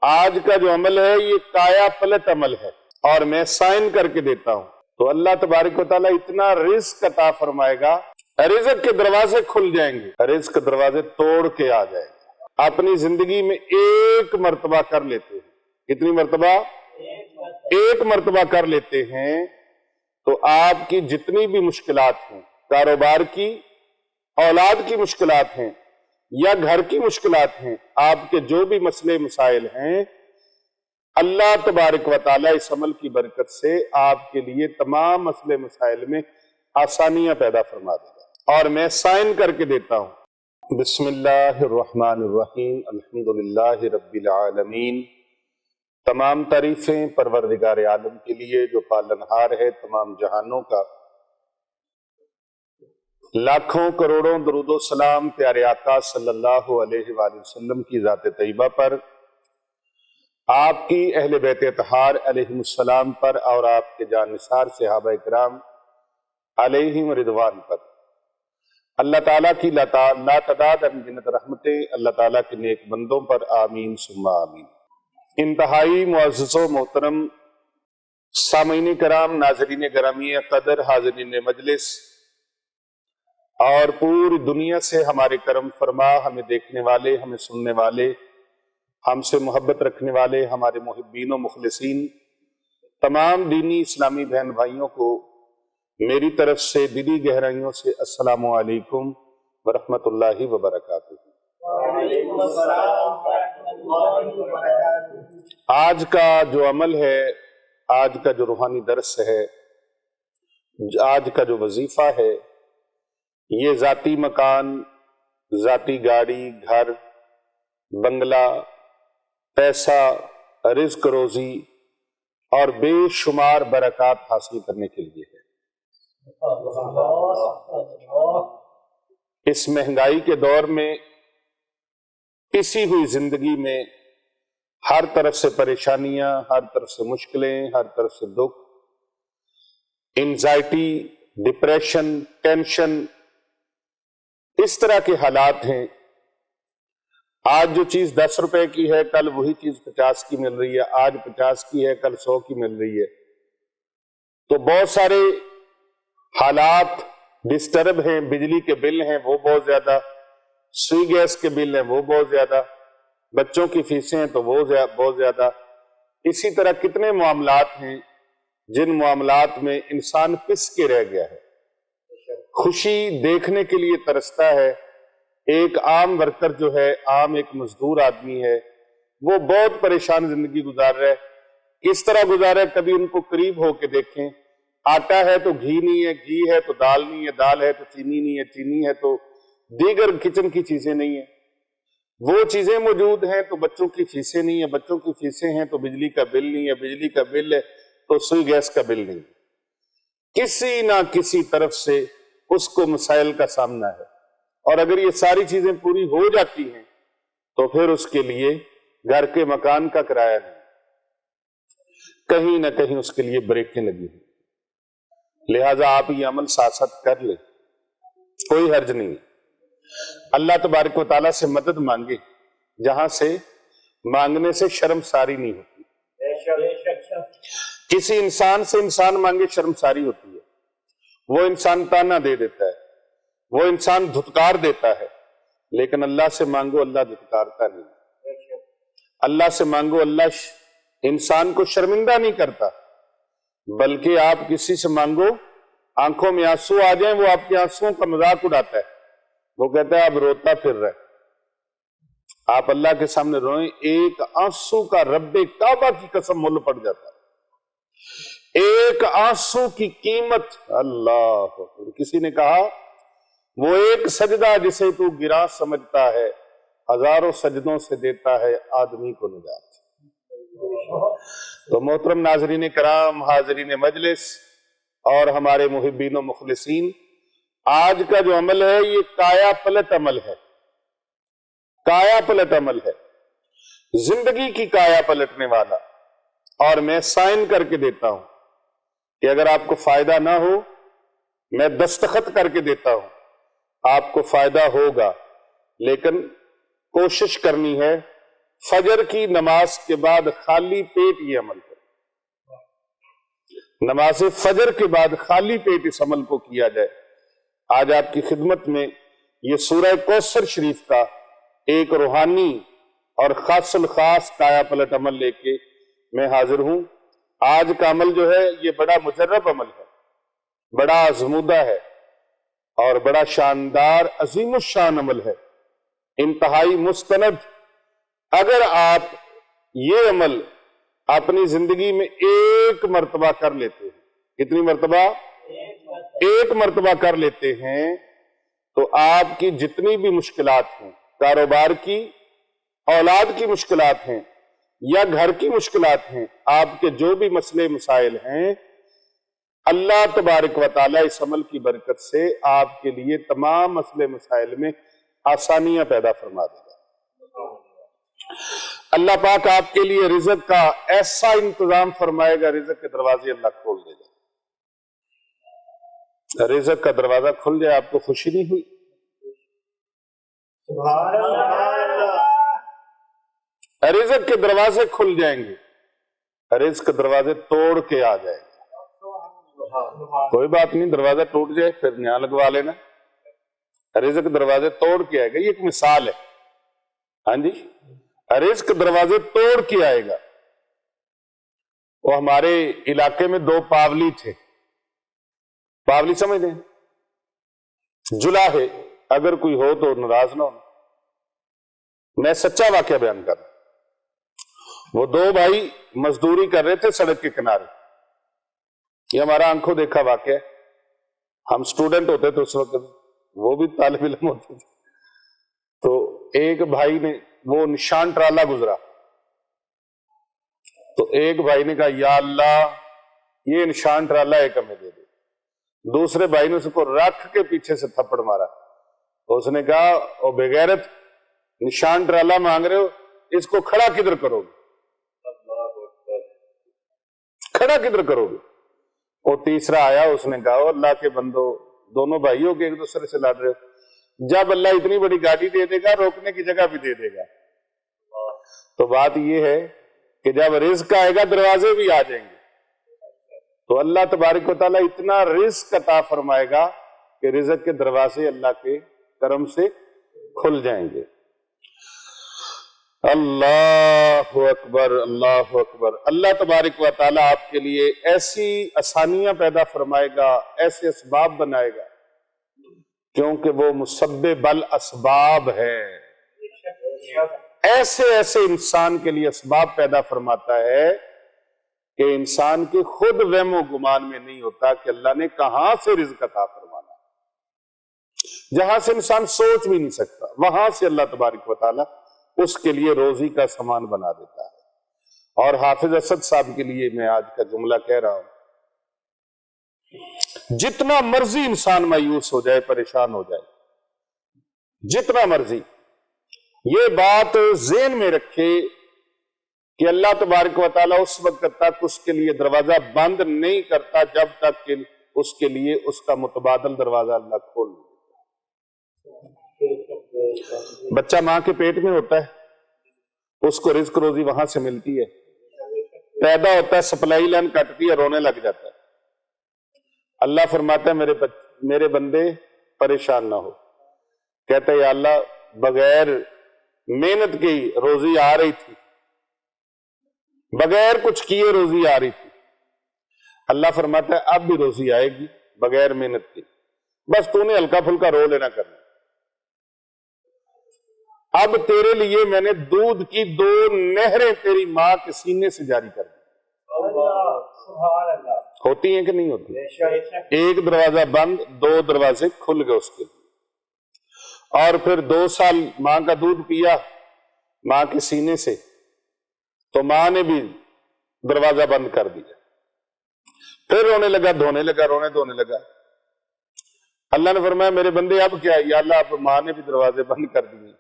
آج کا جو عمل ہے یہ کایا پلٹ عمل ہے اور میں سائن کر کے دیتا ہوں. تو اللہ تبارک و تعالیٰ اتنا رزق عطا فرمائے گا، رزق کے دروازے کھل جائیں گے، رزق کے دروازے توڑ کے آ جائیں گے. اپنی زندگی میں ایک مرتبہ کر لیتے ہیں. کتنی مرتبہ؟ ایک مرتبہ کر لیتے ہیں تو آپ کی جتنی بھی مشکلات ہیں، کاروبار کی، اولاد کی مشکلات ہیں یا گھر کی مشکلات ہیں، آپ کے جو بھی مسئلے مسائل ہیں، اللہ تبارک و تعالیٰ اس عمل کی برکت سے آپ کے لیے تمام مسئلے مسائل میں آسانیاں پیدا فرما دے گا. اور میں سائن کر کے دیتا ہوں. بسم اللہ الرحمن الرحیم. الحمدللہ رب العالمین. تمام تعریفیں پروردگار عالم کے لیے جو پالنہار ہے تمام جہانوں کا. لاکھوں کروڑوں درود و سلام پیارے آقا صلی اللہ علیہ وآلہ وسلم کی ذات طیبہ پر، آپ کی اہل بیت اطہار علیہم السلام پر، اور آپ کے جانثار صحابہ اکرام علیہم رضوان پر. اللہ تعالیٰ کی لا تعداد انگنت رحمتیں اللہ تعالیٰ کے نیک بندوں پر آمین ثم آمین. انتہائی معزز و محترم سامعین کرام، ناظرین گرامی قدر، حاضرین مجلس اور پوری دنیا سے ہمارے کرم فرما ہمیں دیکھنے والے، ہمیں سننے والے، ہم سے محبت رکھنے والے ہمارے محبین و مخلصین تمام دینی اسلامی بہن بھائیوں کو میری طرف سے دلی گہرائیوں سے السلام علیکم ورحمۃ اللہ وبرکاتہ. آج کا جو عمل ہے، آج کا جو روحانی درس ہے، آج کا جو وظیفہ ہے، یہ ذاتی مکان، ذاتی گاڑی، گھر، بنگلہ، پیسہ، رزق روزی اور بے شمار برکات حاصل کرنے کے لیے ہے. اس مہنگائی کے دور میں، پسی ہوئی زندگی میں ہر طرف سے پریشانیاں، ہر طرف سے مشکلیں، ہر طرف سے دکھ، انزائٹی، ڈپریشن، ٹینشن، اس طرح کے حالات ہیں. آج جو چیز 10 روپے کی ہے کل وہی چیز 50 کی مل رہی ہے، آج 50 کی ہے کل 100 کی مل رہی ہے. تو بہت سارے حالات ڈسٹرب ہیں. بجلی کے بل ہیں وہ بہت زیادہ، سوئی گیس کے بل ہیں وہ بہت زیادہ، بچوں کی فیسیں ہیں تو وہ بہت زیادہ. اسی طرح کتنے معاملات ہیں جن معاملات میں انسان پس کے رہ گیا ہے. خوشی دیکھنے کے لیے ترستا ہے. ایک عام ورکر جو ہے، عام ایک مزدور آدمی ہے، وہ بہت پریشان زندگی گزار رہا ہے. کس طرح گزار رہا ہے؟ کبھی ان کو قریب ہو کے دیکھیں. آٹا ہے تو گھی نہیں ہے، گھی ہے تو دال نہیں ہے، دال ہے تو چینی نہیں ہے، چینی ہے تو دیگر کچن کی چیزیں نہیں ہیں. وہ چیزیں موجود ہیں تو بچوں کی فیسیں نہیں ہیں، بچوں کی فیسیں ہیں تو بجلی کا بل نہیں ہے، بجلی کا بل ہے تو سوئی گیس کا بل نہیں. کسی نہ کسی طرف سے اس کو مسائل کا سامنا ہے. اور اگر یہ ساری چیزیں پوری ہو جاتی ہیں تو پھر اس کے لیے گھر کے مکان کا کرایہ نہیں، کہیں نہ کہیں اس کے لیے بریکیں لگی ہیں. لہٰذا آپ یہ عمل ساتھ ساتھ کر لیں، کوئی حرج نہیں. اللہ تبارک و تعالیٰ سے مدد مانگے، جہاں سے مانگنے سے شرمساری نہیں ہوتی. کسی انسان سے انسان مانگے شرمساری ہوتی ہے. وہ انسان تانا دے دیتا ہے، وہ انسان دھتکار دیتا ہے. لیکن اللہ سے مانگو، اللہ دھتکارتا نہیں. اللہ سے مانگو، اللہ انسان کو شرمندہ نہیں کرتا. بلکہ آپ کسی سے مانگو، آنکھوں میں آنسو آ جائیں، وہ آپ کے آنسوؤں کا مذاق اڑاتا ہے. وہ کہتا ہے آپ روتا پھر رہے. آپ اللہ کے سامنے روئیں، ایک آنسو کا رب کعبہ کی قسم مول پڑ جاتا ہے. ایک آنسو کی قیمت، اللہ. کسی نے کہا وہ ایک سجدہ جسے تو گراں سمجھتا ہے، ہزاروں سجدوں سے دیتا ہے آدمی کو نجات. تو محترم ناظرین کرام، حاضرین مجلس اور ہمارے محبین و مخلصین، آج کا جو عمل ہے یہ کایا پلٹ عمل ہے. کایا پلٹ عمل ہے، زندگی کی کایا پلٹنے والا. اور میں سائن کر کے دیتا ہوں کہ اگر آپ کو فائدہ نہ ہو، میں دستخط کر کے دیتا ہوں آپ کو فائدہ ہوگا. لیکن کوشش کرنی ہے فجر کی نماز کے بعد خالی پیٹ یہ عمل کریں، نماز فجر کے بعد خالی پیٹ اس عمل کو کیا جائے۔ آج آپ کی خدمت میں یہ سورہ کوثر شریف کا ایک روحانی اور خاص الخاص کایا پلٹ عمل لے کے میں حاضر ہوں۔ آج کا عمل جو ہے یہ بڑا مجرب عمل ہے، بڑا آزمودہ ہے اور بڑا شاندار عظیم الشان عمل ہے، انتہائی مستند۔ اگر آپ یہ عمل اپنی زندگی میں ایک مرتبہ کر لیتے ہیں، کتنی مرتبہ؟ ایک مرتبہ کر لیتے ہیں، تو آپ کی جتنی بھی مشکلات ہیں، کاروبار کی، اولاد کی مشکلات ہیں یا گھر کی مشکلات ہیں، آپ کے جو بھی مسئلے مسائل ہیں، اللہ تبارک و تعالیٰ اس عمل کی برکت سے آپ کے لیے تمام مسئلے مسائل میں آسانیاں پیدا فرما دے گا۔ اللہ پاک آپ کے لیے رزق کا ایسا انتظام فرمائے گا، رزق کے دروازے اللہ کھول دے گا۔ رزق کا دروازہ کھل جائے، آپ کو خوشی نہیں ہوئی؟ سبحان اللہ۔ رزق کے دروازے کھل جائیں گے، رزق کے دروازے توڑ کے آ جائیں گے۔ کوئی بات نہیں، دروازہ ٹوٹ جائے پھر نیا لگوا لینا، رزق دروازے توڑ کے آئے گا۔ یہ ایک مثال ہے، ہاں جی، رزق دروازے توڑ کے آئے گا۔ وہ ہمارے علاقے میں دو پاولی تھے، پاولی سمجھتے ہیں؟ جلاہے، اگر کوئی ہو تو ناراض نہ ہو، میں سچا واقعہ بیان کر رہا ہوں۔ وہ دو بھائی مزدوری کر رہے تھے سڑک کے کنارے، یہ ہمارا آنکھوں دیکھا واقعہ ہے۔ ہم سٹوڈنٹ ہوتے تھے اس وقت، وہ بھی طالب علم ہوتے تھے، تو ایک بھائی نے وہ نشان ٹرالا گزرا، تو ایک بھائی نے کہا یا اللہ یہ نشان ٹرالا ایک ہمیں دے دے۔ دوسرے بھائی نے اس کو رکھ کے پیچھے سے تھپڑ مارا، اس نے کہا او بے غیرت، نشان ٹرالا مانگ رہے ہو، اس کو کھڑا کدھر کرو گے؟ کھڑا کدھر کرو گے؟ وہ تیسرا آیا، اس نے کہا اللہ کے بندو، دونوں بھائیوں کے ایک دوسرے سے لڑ رہے ہو، جب اللہ اتنی بڑی گاڑی دے دے گا روکنے کی جگہ بھی دے دے گا۔ تو بات یہ ہے کہ جب رزق آئے گا دروازے بھی آ جائیں گے، تو اللہ تبارک و تعالیٰ اتنا رزق عطا فرمائے گا کہ رزق کے دروازے اللہ کے کرم سے کھل جائیں گے۔ اللہ اکبر، اللہ اکبر۔ اللہ تبارک و تعالیٰ آپ کے لیے ایسی آسانیاں پیدا فرمائے گا، ایسے اسباب بنائے گا، کیونکہ وہ مسبب الاسباب ہے۔ ایسے ایسے انسان کے لیے اسباب پیدا فرماتا ہے کہ انسان کے خود وہم و گمان میں نہیں ہوتا کہ اللہ نے کہاں سے رزق عطا فرمانا، جہاں سے انسان سوچ بھی نہیں سکتا، وہاں سے اللہ تبارک و تعالیٰ اس کے لیے روزی کا سامان بنا دیتا ہے۔ اور حافظ اسد صاحب کے لیے میں آج کا جملہ کہہ رہا ہوں، جتنا مرضی انسان مایوس ہو جائے، پریشان ہو جائے، جتنا مرضی، یہ بات ذہن میں رکھے کہ اللہ تبارک و تعالیٰ اس وقت تک اس کے لیے دروازہ بند نہیں کرتا جب تک کہ اس کے لیے اس کا متبادل دروازہ اللہ کھول دے۔ بچہ ماں کے پیٹ میں ہوتا ہے، اس کو رزق روزی وہاں سے ملتی ہے، پیدا ہوتا ہے، سپلائی لائن کٹتی ہے، رونے لگ جاتا ہے۔ اللہ فرماتا ہے میرے بندے پریشان نہ ہو، کہتا ہے یا اللہ بغیر محنت کی روزی آ رہی تھی، بغیر کچھ کیے روزی آ رہی تھی، اللہ فرماتا ہے اب بھی روزی آئے گی بغیر محنت کی، بس تو نے ہلکا پھلکا رو لینا کرنا۔ اب تیرے لیے میں نے دودھ کی 2 نہریں تیری ماں کے سینے سے جاری کر دی۔ ہوتی ہیں کہ نہیں ہوتی؟ ایک دروازہ بند، 2 دروازے کھل گئے اس کے لیے۔ اور پھر 2 سال ماں کا دودھ پیا ماں کے سینے سے، تو ماں نے بھی دروازہ بند کر دیا، پھر رونے لگا، دھونے لگا، رونے دھونے لگا۔ اللہ نے فرمایا میرے بندے اب کیا؟ یا اللہ اب ماں نے بھی دروازے بند کر دیے۔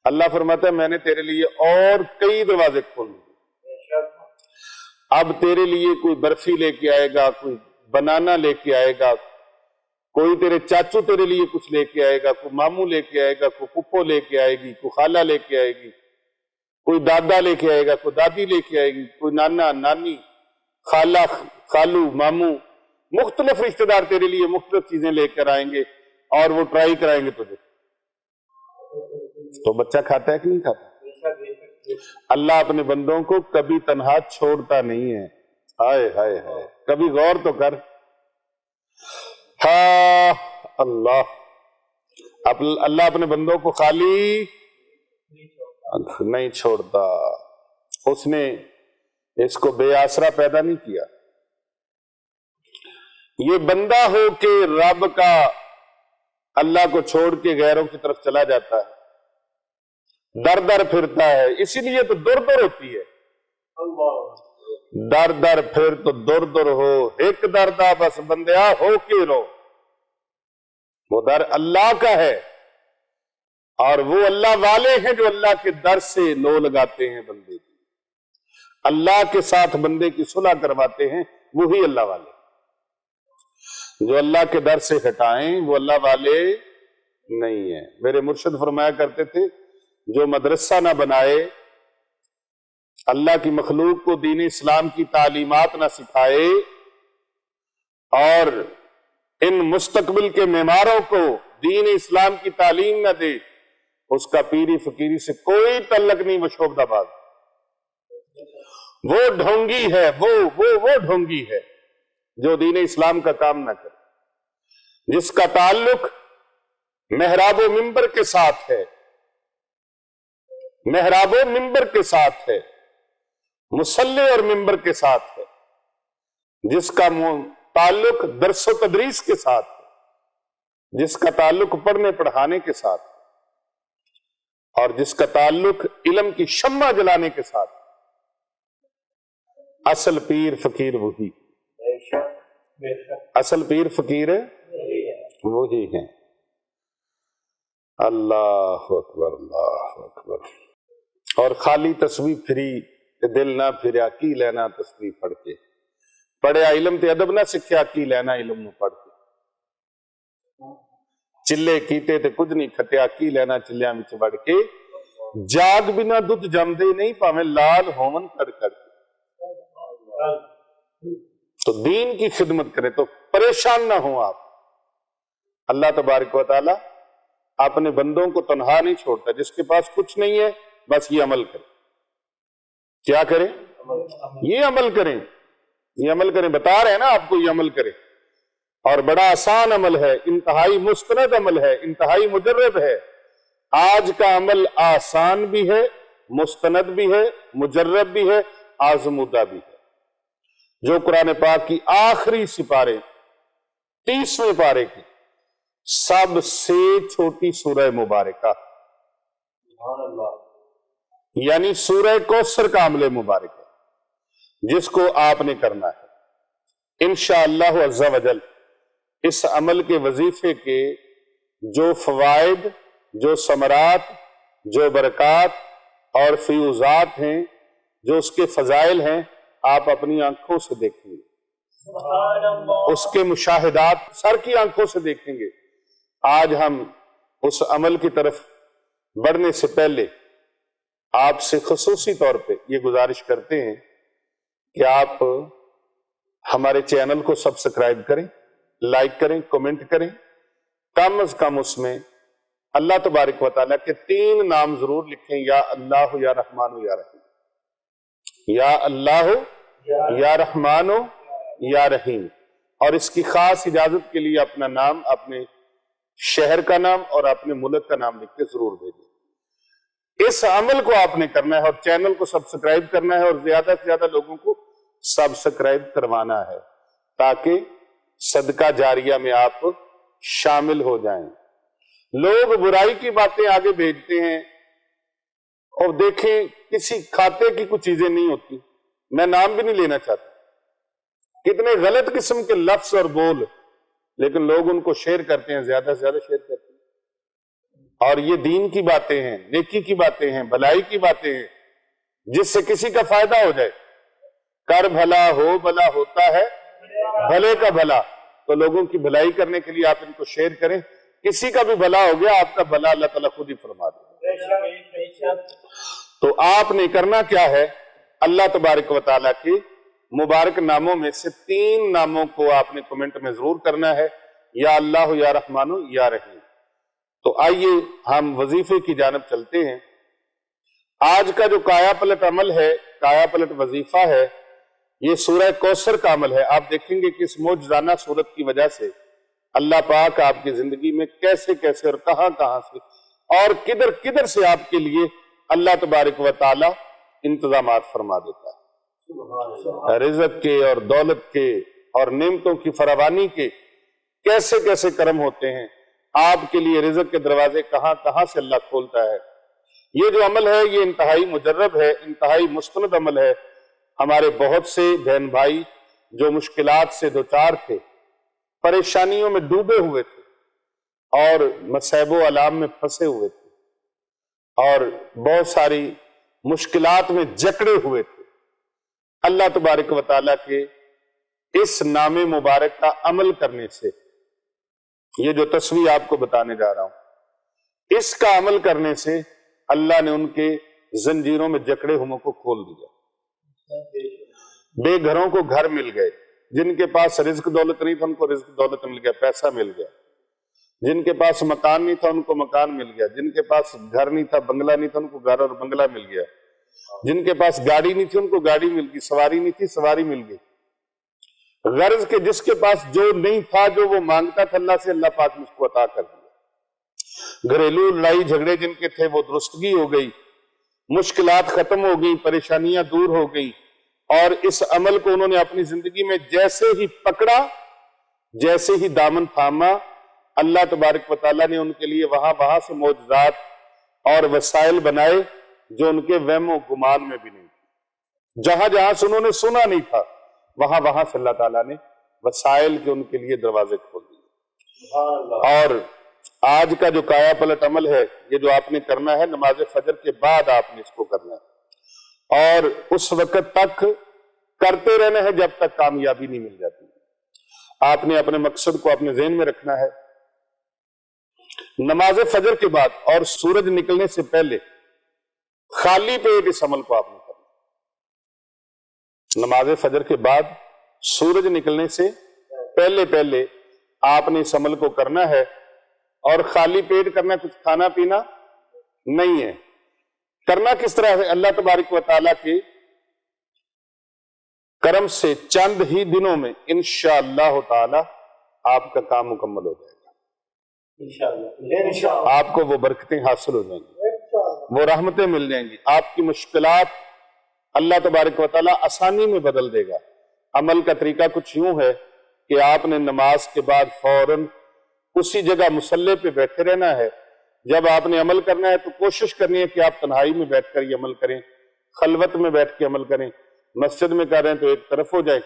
اللہ فرماتا ہے میں نے تیرے لیے اور کئی دروازے کھول دیے، اب تیرے لیے کوئی برفی لے کے آئے گا، کوئی بنانا لے کے آئے گا، کوئی تیرے چاچو تیرے لیے کچھ لے کے آئے گا، کوئی ماموں لے کے آئے گا، کوئی پھپھو لے کے آئے گی، کوئی خالہ لے کے آئے گی، کوئی دادا لے کے آئے گا، کوئی دادی لے کے آئے گی، کوئی نانا نانی خالہ خالو ماموں، مختلف رشتہ دار تیرے لیے مختلف چیزیں لے کر آئیں گے اور وہ ٹرائی کرائیں گے تجھے. تو بچہ کھاتا ہے کہ نہیں کھاتا؟ اللہ اپنے بندوں کو کبھی تنہا چھوڑتا نہیں ہے. ہائے ہائے ہائے، کبھی غور تو کر. ہاں اللہ اپنے بندوں کو خالی نہیں چھوڑتا. اس نے اس کو بے آسرا پیدا نہیں کیا. یہ بندہ ہو کہ رب کا اللہ کو چھوڑ کے غیروں کی طرف چلا جاتا ہے، در در پھرتا ہے. اسی لیے تو در در ہوتی ہے. در در پھر تو در در ہو، ایک دردا بس بندیا ہو کے رو. وہ در اللہ کا ہے اور وہ اللہ والے ہیں جو اللہ کے در سے لو لگاتے ہیں بندے کی، اللہ کے ساتھ بندے کی صلح کرواتے ہیں، وہی اللہ والے. جو اللہ کے در سے ہٹائیں وہ اللہ والے نہیں ہیں. میرے مرشد فرمایا کرتے تھے جو مدرسہ نہ بنائے، اللہ کی مخلوق کو دین اسلام کی تعلیمات نہ سکھائے اور ان مستقبل کے معماروں کو دین اسلام کی تعلیم نہ دے، اس کا پیری فقیری سے کوئی تعلق نہیں. وہ شعبدہ باز، وہ ڈھونگی ہے، وہ ڈھونگی ہے جو دین اسلام کا کام نہ کرے، جس کا تعلق محراب و منبر کے ساتھ ہے، محراب و منبر کے ساتھ ہے، مصلی اور منبر کے ساتھ ہے، جس کا تعلق درس و تدریس کے ساتھ ہے، جس کا تعلق پڑھنے پڑھانے کے ساتھ ہے، اور جس کا تعلق علم کی شمع جلانے کے ساتھ ہے. اصل پیر فقیر وہی، اصل پیر فقیر وہی ہیں. اللہ اکبر اللہ اکبر. اور خالی تسبیح پھری دل نہ پھریا کی لینا تسبیح پڑھ کے. پڑھیا علم تے ادب نہ سکھیا کی لینا علم نو پڑھ کے. چلے کیتے تے کچھ نہیں کھٹیا کی لینا چلیاں وچ وڑ کے. جاگ بنا دودھ جمدے نہیں پاویں لال ہوون کڑ کڑ کے. تو دین کی خدمت کرے تو پریشان نہ ہوں آپ. اللہ تبارک و تعالی اپنے بندوں کو تنہا نہیں چھوڑتا. جس کے پاس کچھ نہیں ہے بس یہ عمل کرے. کیا کریں؟ یہ عمل کریں، یہ عمل کریں. بتا رہے ہیں نا آپ کو یہ عمل کرے. اور بڑا آسان عمل ہے، انتہائی مستند عمل ہے، انتہائی مجرب ہے. آج کا عمل آسان بھی ہے، مستند بھی ہے، مجرب بھی ہے، آزمودہ بھی ہے. جو قرآن پاک کی آخری سپارے 30ویں پارے کی سب سے چھوٹی سورہ مبارکہ، یعنی سورہ کوثر کا عمل مبارکہ، جس کو آپ نے کرنا ہے انشاءاللہ عز و جل. اس عمل کے وظیفے کے جو فوائد، جو ثمرات، جو برکات اور فیوزات ہیں، جو اس کے فضائل ہیں، آپ اپنی آنکھوں سے دیکھیں گے. اس کے مشاہدات سر کی آنکھوں سے دیکھیں گے. آج ہم اس عمل کی طرف بڑھنے سے پہلے آپ سے خصوصی طور پہ یہ گزارش کرتے ہیں کہ آپ ہمارے چینل کو سبسکرائب کریں، لائک کریں، کومنٹ کریں. کم از کم اس میں اللہ تبارک و تعالیٰ کے 3 نام ضرور لکھیں، یا اللہ یا رحمان یا رحیم. یا اللہ یا رحمان یا رحیم. اور اس کی خاص اجازت کے لیے اپنا نام، اپنے شہر کا نام اور اپنے ملک کا نام لکھ کے ضرور بھیجیں. اس عمل کو آپ نے کرنا ہے اور چینل کو سبسکرائب کرنا ہے اور زیادہ سے زیادہ لوگوں کو سبسکرائب کروانا ہے تاکہ صدقہ جاریہ میں آپ شامل ہو جائیں. لوگ برائی کی باتیں آگے بھیجتے ہیں اور دیکھیں کسی کھاتے کی کچھ چیزیں نہیں ہوتی. میں نام بھی نہیں لینا چاہتا. کتنے غلط قسم کے لفظ اور بول، لیکن لوگ ان کو شیئر کرتے ہیں، زیادہ سے زیادہ شیئر کرتے ہیں. اور یہ دین کی باتیں ہیں، نیکی کی باتیں ہیں، بھلائی کی باتیں ہیں، جس سے کسی کا فائدہ ہو جائے. کر بھلا ہو بھلا ہوتا ہے بھلے کا بھلا. تو لوگوں کی بھلائی کرنے کے لیے آپ ان کو شیئر کریں. کسی کا بھی بھلا ہو گیا، آپ کا بھلا اللہ تعالیٰ خود ہی فرما دے. تو آپ نے کرنا کیا ہے، اللہ تبارک و تعالیٰ کے مبارک ناموں میں سے 3 ناموں کو آپ نے کمنٹ میں ضرور کرنا ہے، یا اللہ، یا رحمان، یا رحیم۔ تو آئیے ہم وظیفے کی جانب چلتے ہیں۔ آج کا جو کایا پلٹ عمل ہے، کایا پلٹ وظیفہ ہے، یہ سورہ کوثر کا عمل ہے۔ آپ دیکھیں گے کہ اس معجزانہ صورت کی وجہ سے اللہ پاک آپ کی زندگی میں کیسے کیسے اور کہاں کہاں سے اور کدھر کدھر سے آپ کے لیے اللہ تبارک و تعالی انتظامات فرما دیتا ہے، رزق کے اور دولت کے اور نعمتوں کی فراوانی کے کیسے کیسے کرم ہوتے ہیں۔ آپ کے لیے رزق کے دروازے کہاں کہاں سے اللہ کھولتا ہے۔ یہ جو عمل ہے یہ انتہائی مجرب ہے، انتہائی مستند عمل ہے۔ ہمارے بہت سے بہن بھائی جو مشکلات سے دوچار تھے، پریشانیوں میں ڈوبے ہوئے تھے اور مصائب و آلام میں پھنسے ہوئے تھے اور بہت ساری مشکلات میں جکڑے ہوئے تھے، اللہ تبارک و تعالیٰ کے اس نام مبارک کا عمل کرنے سے، یہ جو تسبیح آپ کو بتانے جا رہا ہوں، اس کا عمل کرنے سے اللہ نے ان کے زنجیروں میں جکڑے ہوئوں کو کھول دیا۔ بے گھروں کو گھر مل گئے، جن کے پاس رزق دولت نہیں تھا ان کو رزق دولت مل گیا، پیسہ مل گیا۔ جن کے پاس مکان نہیں تھا ان کو مکان مل گیا، جن کے پاس گھر نہیں تھا، بنگلہ نہیں تھا، ان کو گھر اور بنگلہ مل گیا۔ جن کے پاس گاڑی نہیں تھی ان کو گاڑی مل گئی، سواری نہیں تھی سواری مل گئی۔ غرض کہ جس کے پاس جو نہیں تھا، جو وہ مانگتا تھا اللہ سے، اللہ پاک نے اس کو عطا کر دیا۔ گھریلو لڑائی جھگڑے جن کے تھے وہ درستگی ہو گئی، مشکلات ختم ہو گئی، پریشانیاں دور ہو گئی، اور اس عمل کو انہوں نے اپنی زندگی میں جیسے ہی پکڑا، جیسے ہی دامن تھاما، اللہ تبارک و تعالیٰ نے ان کے لیے وہاں سے معجزات اور وسائل بنائے جو ان کے وہم و گمان میں بھی نہیں تھے۔ جہاں جہاں سے انہوں نے سنا نہیں تھا، وہاں سے اللہ تعالیٰ نے وسائل کے ان کے لیے دروازے کھول دیے۔ اور آج کا جو کایا پلٹ عمل ہے، یہ جو آپ نے کرنا ہے، نماز فجر کے بعد آپ نے اس کو کرنا ہے اور اس وقت تک کرتے رہنا ہے جب تک کامیابی نہیں مل جاتی۔ آپ نے اپنے مقصد کو اپنے ذہن میں رکھنا ہے۔ نماز فجر کے بعد اور سورج نکلنے سے پہلے خالی پیٹ اس عمل کو آپ نے کرنا۔ نماز فجر کے بعد سورج نکلنے سے پہلے آپ نے اس عمل کو کرنا ہے، اور خالی پیٹ کرنا، کچھ کھانا پینا نہیں ہے۔ کرنا کس طرح ہے؟ اللہ تبارک و تعالیٰ کے کرم سے چند ہی دنوں میں انشاءاللہ تعالی آپ کا کام مکمل ہو جائے گا۔ آپ کو وہ برکتیں حاصل ہو جائیں گی، وہ رحمتیں مل جائیں گی، آپ کی مشکلات اللہ تبارک و تعالیٰ آسانی میں بدل دے گا۔ عمل کا طریقہ کچھ یوں ہے کہ آپ نے نماز کے بعد فوراً اسی جگہ مصلی پہ بیٹھے رہنا ہے۔ جب آپ نے عمل کرنا ہے تو کوشش کرنی ہے کہ آپ تنہائی میں بیٹھ کر یہ عمل کریں، خلوت میں بیٹھ کے عمل کریں۔ مسجد میں کر رہے ہیں تو ایک طرف ہو جائے،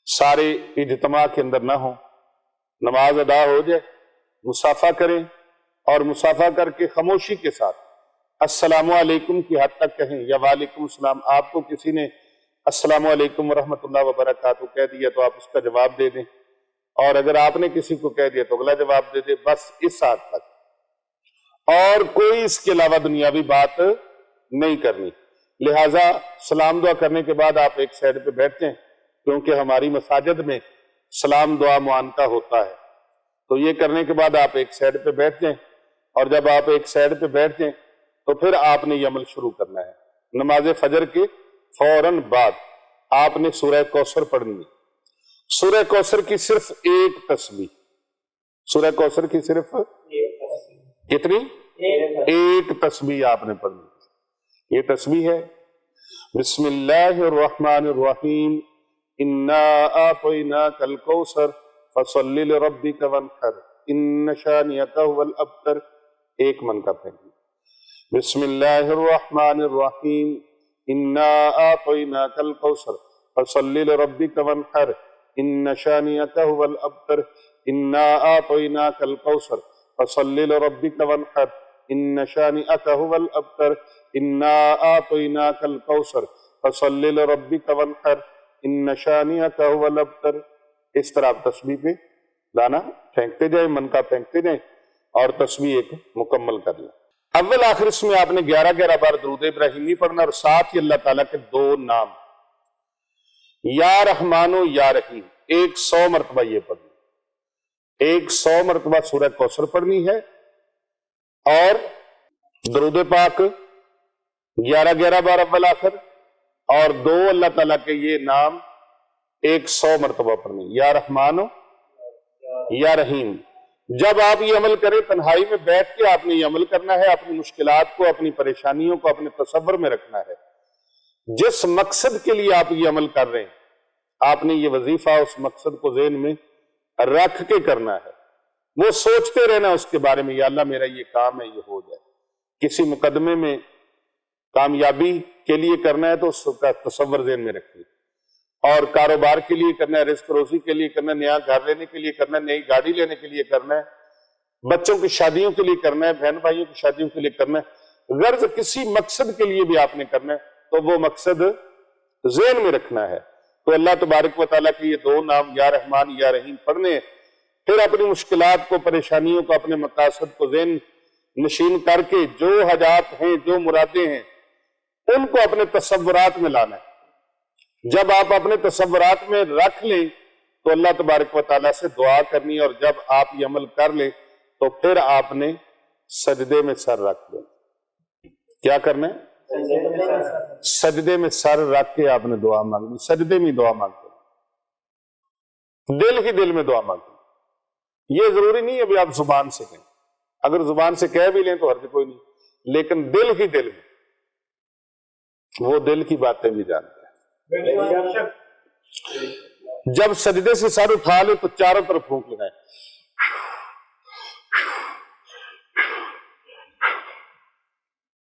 سارے اجتماع کے اندر نہ ہوں، نماز ادا ہو جائے، مصافحہ کریں، اور مصافحہ کر کے خاموشی کے ساتھ السلام علیکم کی حد تک کہیں، یا وعلیکم السلام۔ آپ کو کسی نے السلام علیکم ورحمۃ اللہ وبرکاتہ کہہ دیا تو آپ اس کا جواب دے دیں، اور اگر آپ نے کسی کو کہہ دیا تو اگلا جواب دے دیں، بس اس حد تک، اور کوئی اس کے علاوہ دنیاوی بات نہیں کرنی۔ لہٰذا سلام دعا کرنے کے بعد آپ ایک سائڈ پہ بیٹھتے ہیں، کیونکہ ہماری مساجد میں سلام دعا معانقہ ہوتا ہے، تو یہ کرنے کے بعد آپ ایک سائڈ پہ بیٹھتے ہیں، اور جب آپ ایک سائڈ پہ بیٹھتے ہیں تو پھر آپ نے یہ عمل شروع کرنا ہے۔ نماز فجر کے فوراً بعد آپ نے سورہ کوثر پڑھنی ہے۔ سورہ کوثر کی صرف ایک تسبیح، سورہ کوثر کی صرف کتنی؟ ایک تسبیح آپ نے پڑھنی ہے۔ یہ تسبیح ہے بسم اللہ الرحمن الرحیم انا اعطیناک الکوثر فصل لربک وانحر ان شانئک هو الابتر۔ ایک من کا پڑھیں۔ بسم اللہ الرحمن الرحیم انا اعطیناک الکوثر فصل لربک وانحر ان شانئک هو الابتر انا اعطیناک الکوثر فصل لربک وانحر ان شانئک هو الابتر انا اعطیناک الکوثر فصل لربک وانحر ان شانئک هو الابتر۔ اس طرح آپ تسبیح پہ دانا پھینکتے جائیں، من کا پھینکتے جائیں، اور تسبیح ایک مکمل کر لیں۔ اول آخر اس میں آپ نے 11 بار درود ابراہیمی پڑھنا، اور ساتھ ہی اللہ تعالیٰ کے 2 نام یا رحمان و یا رحیم 100 مرتبہ یہ پڑھنی، 100 مرتبہ سورہ کوثر پڑھنی ہے، اور درود پاک 11 بار اول آخر، اور 2 اللہ تعالیٰ کے یہ نام 100 مرتبہ پڑھنی، یا رحمان و یا رحیم۔ جب آپ یہ عمل کریں تنہائی میں بیٹھ کے آپ نے یہ عمل کرنا ہے، اپنی مشکلات کو، اپنی پریشانیوں کو اپنے تصور میں رکھنا ہے۔ جس مقصد کے لیے آپ یہ عمل کر رہے ہیں آپ نے یہ وظیفہ اس مقصد کو ذہن میں رکھ کے کرنا ہے، وہ سوچتے رہنا اس کے بارے میں، یا اللہ میرا یہ کام ہے، یہ ہو جائے۔ کسی مقدمے میں کامیابی کے لیے کرنا ہے تو اس کا تصور ذہن میں رکھیے، اور کاروبار کے لیے کرنا ہے، رزق روزی کے لیے کرنا ہے، نیا گھر لینے کے لیے کرنا ہے، نئی گاڑی لینے کے لیے کرنا ہے، بچوں کی شادیوں کے لیے کرنا ہے، بہن بھائیوں کی شادیوں کے لیے کرنا ہے، غرض کسی مقصد کے لیے بھی آپ نے کرنا ہے تو وہ مقصد ذہن میں رکھنا ہے۔ تو اللہ تبارک و تعالیٰ کے یہ 2 نام یا رحمان یا رحیم پڑھنے، پھر اپنی مشکلات کو، پریشانیوں کو، اپنے مقاصد کو ذہن نشین کر کے جو حاجات ہیں، جو مرادیں ہیں، ان کو اپنے تصورات میں لانا ہے۔ جب آپ اپنے تصورات میں رکھ لیں تو اللہ تبارک و تعالیٰ سے دعا کرنی، اور جب آپ یہ عمل کر لیں تو پھر آپ نے سجدے میں سر رکھ دیں۔ کیا کرنا ہے؟ سجدے میں سر رکھ کے آپ نے دعا مانگنی، سجدے میں دعا مانگتے ہیں، دل ہی دل میں دعا مانگتے ہیں۔ یہ ضروری نہیں ابھی آپ زبان سے کہیں، اگر زبان سے کہہ بھی لیں تو حرج کوئی نہیں، لیکن دل ہی دل میں، وہ دل کی باتیں بھی جانتے ہیں۔ جب سجدے سے سر اٹھا لے تو چاروں طرف پھونک لگائیں،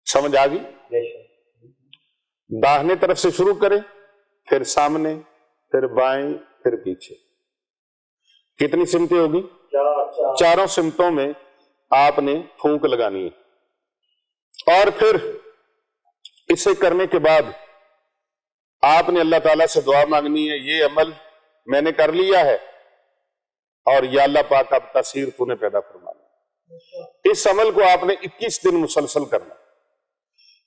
سمجھ آ گئی؟ داہنے طرف سے شروع کریں، پھر سامنے، پھر بائیں، پھر پیچھے۔ کتنی سمتیں ہوگی؟ 4 سمتوں میں آپ نے پھونک لگانی ہے، اور پھر اسے کرنے کے بعد آپ نے اللہ تعالیٰ سے دعا مانگنی ہے، یہ عمل میں نے کر لیا ہے، اور یا اللہ پاک اب تاثیر تو نے پیدا فرمانا۔ اس عمل کو آپ نے 21 دن مسلسل کرنا،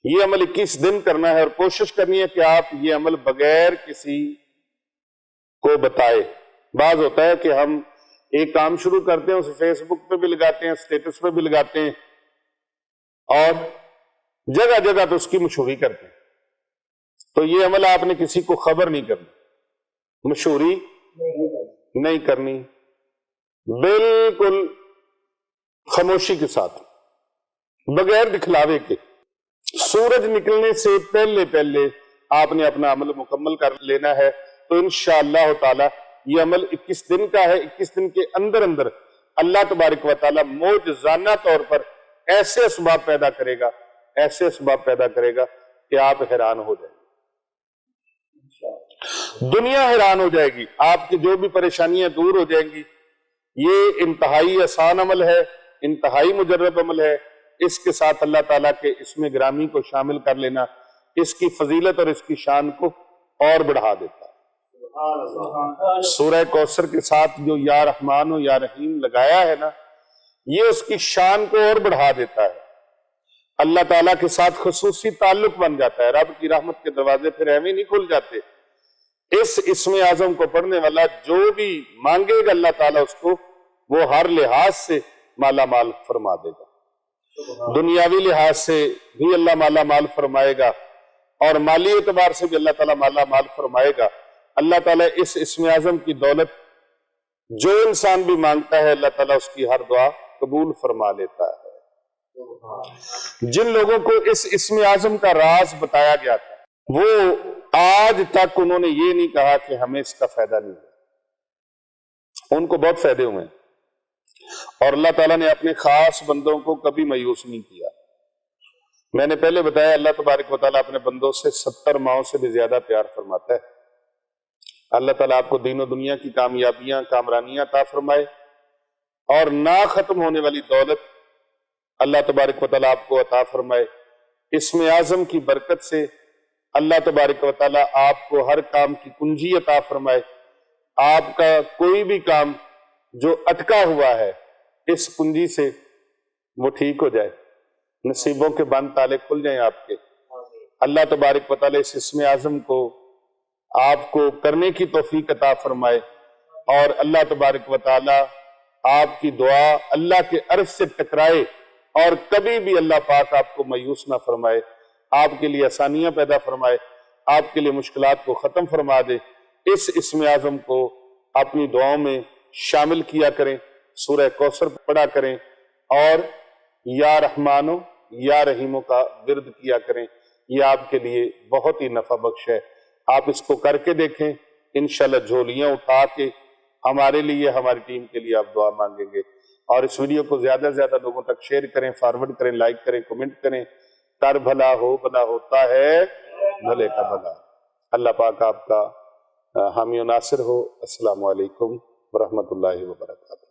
یہ عمل 21 دن کرنا ہے، اور کوشش کرنی ہے کہ آپ یہ عمل بغیر کسی کو بتائے۔ بعض ہوتا ہے کہ ہم ایک کام شروع کرتے ہیں، اسے فیس بک پہ بھی لگاتے ہیں، اسٹیٹس پہ بھی لگاتے ہیں، اور جگہ جگہ پہ اس کی مشہوری کرتے ہیں۔ تو یہ عمل آپ نے کسی کو خبر نہیں کرنی، مشہوری نہیں کرنی، بالکل خاموشی کے ساتھ، بغیر دکھلاوے کے۔ سورج نکلنے سے پہلے پہلے آپ نے اپنا عمل مکمل کر لینا ہے، تو انشاءاللہ تعالی یہ عمل 21 دن کا ہے۔ 21 دن کے اندر اندر اللہ تبارک و تعالی معجزانہ طور پر ایسے اسباب پیدا کرے گا، ایسے اسباب پیدا کرے گا کہ آپ حیران ہو جائیں گے، دنیا حیران ہو جائے گی، آپ کی جو بھی پریشانیاں دور ہو جائیں گی۔ یہ انتہائی آسان عمل ہے، انتہائی مجرب عمل ہے۔ اس کے ساتھ اللہ تعالیٰ کے اسم گرامی کو شامل کر لینا اس کی فضیلت اور اس کی شان کو اور بڑھا دیتا ہے۔ سورہ کوثر کے ساتھ جو یا رحمان و یا رحیم لگایا ہے نا، یہ اس کی شان کو اور بڑھا دیتا ہے، اللہ تعالیٰ کے ساتھ خصوصی تعلق بن جاتا ہے، رب کی رحمت کے دروازے پھر ایویں نہیں کھل جاتے۔ اس اسم اعظم کو پڑھنے والا جو بھی مانگے گا اللہ تعالیٰ اس کو وہ ہر لحاظ سے مالا مال فرما دے گا، دنیاوی لحاظ سے بھی اللہ مالا مال فرمائے گا، اور مالی اعتبار سے بھی اللہ تعالیٰ مالا مال فرمائے گا۔ اللہ تعالیٰ اس اسم اعظم کی دولت جو انسان بھی مانگتا ہے اللہ تعالیٰ اس کی ہر دعا قبول فرما لیتا ہے۔ جن لوگوں کو اس اسم اعظم کا راز بتایا گیا تھا وہ آج تک انہوں نے یہ نہیں کہا کہ ہمیں اس کا فائدہ نہیں ہے، ان کو بہت فائدے ہوئے ہیں، اور اللہ تعالیٰ نے اپنے خاص بندوں کو کبھی مایوس نہیں کیا۔ میں نے پہلے بتایا اللہ تبارک و تعالیٰ اپنے بندوں سے 70 ماؤں سے بھی زیادہ پیار فرماتا ہے۔ اللہ تعالیٰ آپ کو دین و دنیا کی کامیابیاں، کامرانیاں عطا فرمائے، اور نہ ختم ہونے والی دولت اللہ تبارک و تعالیٰ آپ کو عطا فرمائے۔ اسم اعظم کی برکت سے اللہ تبارک و تعالیٰ آپ کو ہر کام کی کنجی عطا فرمائے، آپ کا کوئی بھی کام جو اٹکا ہوا ہے اس کنجی سے وہ ٹھیک ہو جائے۔ نصیبوں کے بند تالے کھل جائیں آپ کے. اللہ تبارک و تعالی اس اسم اعظم کو آپ کو کرنے کی توفیق عطا فرمائے، اور اللہ تبارک و تعالی آپ کی دعا اللہ کے عرش سے ٹکرائے اور کبھی بھی اللہ پاک آپ کو مایوس نہ فرمائے، آپ کے لیے آسانیاں پیدا فرمائے، آپ کے لیے مشکلات کو ختم فرما دے. اس اسم اعظم کو اپنی دعاؤں میں شامل کیا کریں، سورہ کوثر پڑھا کریں، اور یا رحمانو یا رحیمو کا ورد کیا کریں. یہ آپ کے لیے بہت ہی نفع بخش ہے. آپ اس کو کر کے دیکھیں، انشاءاللہ جھولیاں اٹھا کے ہمارے لیے، ہماری ٹیم کے لیے آپ دعا مانگیں گے. اور اس ویڈیو کو زیادہ سے زیادہ لوگوں تک شیئر کریں، فارورڈ کریں، لائک کریں، کمنٹ کریں. کر بھلا ہو بھلا ہوتا ہے بھلے کا بھلا. اللہ پاک آپ کا حامی و ناصر ہو. السلام علیکم ورحمۃ اللہ وبرکاتہ.